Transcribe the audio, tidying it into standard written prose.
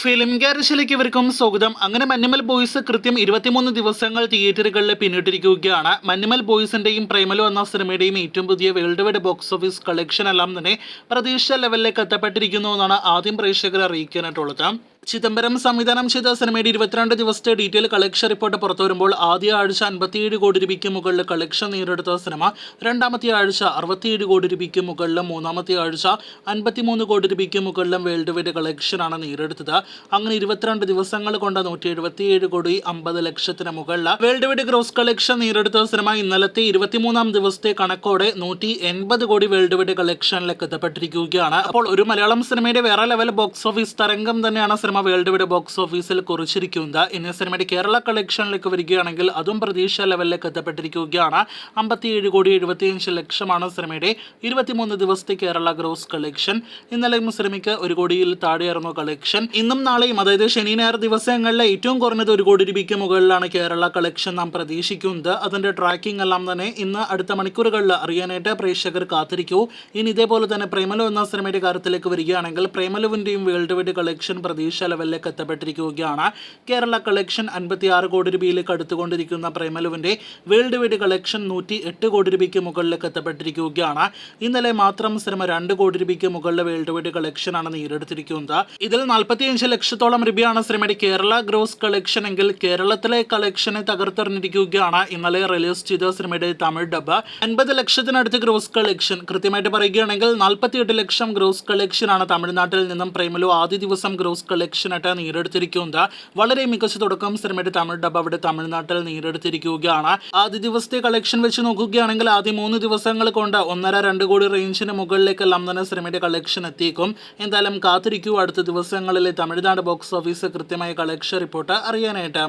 Film ഗാരേജിലേക്ക് ഇവർക്കും സ്വാഗതം. അങ്ങനെ മഞ്ഞുമൽ ബോയ്സ് കൃത്യം 23 ദിവസങ്ങൾ തിയേറ്ററുകളിൽ പിന്നിട്ടിരിക്കുകയാണ്. മഞ്ഞുമൽ ബോയ്സിന്റെയും പ്രേമലു എന്ന സിനിമയുടെയും ഏറ്റവും പുതിയ world wide box office collection എല്ലാം തന്നെ പ്രതീക്ഷ ലെവലിലേക്ക് എത്തപ്പെട്ടിരിക്കുന്നു എന്നാണ് ആദ്യം പ്രേക്ഷകരെ അറിയിക്കാനായിട്ടുള്ളത്. ചിദംബരം സംവിധാനം ചെയ്ത സിനിമയുടെ 22 ദിവസത്തെ ഡീറ്റെയിൽ കളക്ഷൻ റിപ്പോർട്ട് പുറത്തു വരുമ്പോൾ ആദ്യ ആഴ്ച 57 കോടി രൂപയ്ക്ക് മുകളിൽ കളക്ഷൻ നേടിയെടുത്ത സിനിമ രണ്ടാമത്തെ ആഴ്ച 67 കോടി രൂപയ്ക്ക് മുകളിലും മൂന്നാമത്തെ ആഴ്ച 53 കോടി രൂപയ്ക്ക് മുകളിലും വേൾഡ് വൈഡ് കളക്ഷനാണ് നേടിയെടുത്തത്. അങ്ങനെ 22 ദിവസങ്ങൾ കൊണ്ട് 177 കോടി 50 ലക്ഷത്തിന് മുകളിൽ വേൾഡ് വൈഡ് ഗ്രോസ് കളക്ഷൻ നേടിയെടുത്ത സിനിമ ഇന്നലത്തെ 23 ദിവസത്തെ കണക്കോടെ 180 കോടി വേൾഡ് വൈഡ് കളക്ഷനിലേക്ക് എത്തപ്പെട്ടിരിക്കുകയാണ്. അപ്പോൾ ഒരു മലയാളം സിനിമയുടെ വേറെ ലെവൽ ബോക്സ് ഓഫീസ് തരംഗം തന്നെയാണ് സിനിമ വേൾഡ് വൈഡ് ബോക്സ് ഓഫീസിൽ കുറിച്ചിരിക്കുന്നത്. ഇനി സിനിമയുടെ കേരള കളക്ഷനിലേക്ക് വരികയാണെങ്കിൽ അതും പ്രതീക്ഷ ലെവലിലേക്ക് എത്തപ്പെട്ടിരിക്കുകയാണ്. 57 കോടി 75 ലക്ഷമാണ് സിനിമയുടെ 23 ദിവസത്തെ കേരള ഗ്രോസ് കളക്ഷൻ. ഇന്നലെയും സിനിമയ്ക്ക് 1 കോടിയിൽ താഴെയായിരുന്നു കളക്ഷൻ. ഇന്നും നാളെയും അതായത് ശനി ഞായർ ദിവസങ്ങളിലെ ഏറ്റവും കുറഞ്ഞത് 1 കോടി രൂപയ്ക്ക് മുകളിലാണ് കേരള കളക്ഷൻ നാം പ്രതീക്ഷിക്കുന്നത്. അതിന്റെ ട്രാക്കിംഗ് എല്ലാം തന്നെ ഇന്ന് അടുത്ത മണിക്കൂറുകളിൽ അറിയാനായിട്ട് പ്രേക്ഷകർ കാത്തിരിക്കൂ. ഇനി ഇതേപോലെ തന്നെ പ്രേമലു എന്ന സിനിമയുടെ കാര്യത്തിലേക്ക് വരികയാണെങ്കിൽ പ്രേമലുവിന്റെയും വേൾഡ് വൈഡ് കളക്ഷൻ പ്രതീക്ഷ ലെവലിലേക്ക് എത്തപ്പെട്ടിരിക്കുകയാണ്. കേരള കളക്ഷൻ 56 കോടി രൂപയിലേക്ക് അടുത്തുകൊണ്ടിരിക്കുന്ന പ്രേമലുവിന്റെ വേൾഡ് വൈഡ് കളക്ഷൻ 108 കോടി രൂപയ്ക്ക് മുകളിലേക്ക് എത്തപ്പെട്ടിരിക്കുകയാണ്. ഇന്നലെ മാത്രം സിനിമ 2 കോടി രൂപയ്ക്ക് മുകളിലെ വേൾഡ് വൈഡ് കളക്ഷനാണ് നേടിയെടുത്തിരിക്കുന്നത്. ഇതിൽ 45 ലക്ഷത്തോളം രൂപയാണ് സിനിമയുടെ കേരള ഗ്രോസ് കളക്ഷൻ എങ്കിൽ കേരളത്തിലെ കളക്ഷനെ തകർത്തെറിഞ്ഞിരിക്കുകയാണ് ഇന്നലെ റിലീസ് ചെയ്ത സിനിമയുടെ തമിഴ് ഡബ്. 50 ലക്ഷത്തിനടുത്ത് ഗ്രോസ് കളക്ഷൻ, കൃത്യമായിട്ട് പറയുകയാണെങ്കിൽ 48 ലക്ഷം ഗ്രോസ് കളക്ഷനാണ് തമിഴ്നാട്ടിൽ നിന്നും പ്രേമലു ആദ്യ ദിവസം ഗ്രോസ് കളക്ഷനായിട്ട് നേടിയെടുത്തിരിക്കുന്നത്. വളരെ മികച്ച തുടക്കം സിനിമയുടെ തമിഴ് ഡബ് അവിടെ തമിഴ്നാട്ടിൽ നേടിയെടുത്തിരിക്കുകയാണ്. ആദ്യ ദിവസത്തെ കളക്ഷൻ വെച്ച് നോക്കുകയാണെങ്കിൽ ആദ്യ 3 ദിവസങ്ങൾ കൊണ്ട് 1.5-2 കോടി റേഞ്ചിന് മുകളിലേക്കെല്ലാം തന്നെ സിനിമയുടെ കളക്ഷൻ എത്തിയേക്കും. എന്തായാലും കാത്തിരിക്കൂ അടുത്ത ദിവസങ്ങളിലെ തമിഴ്നാട് ബോക്സ് ഓഫീസ് കൃത്യമായ കളക്ഷൻ റിപ്പോർട്ട് അറിയാനായിട്ട്.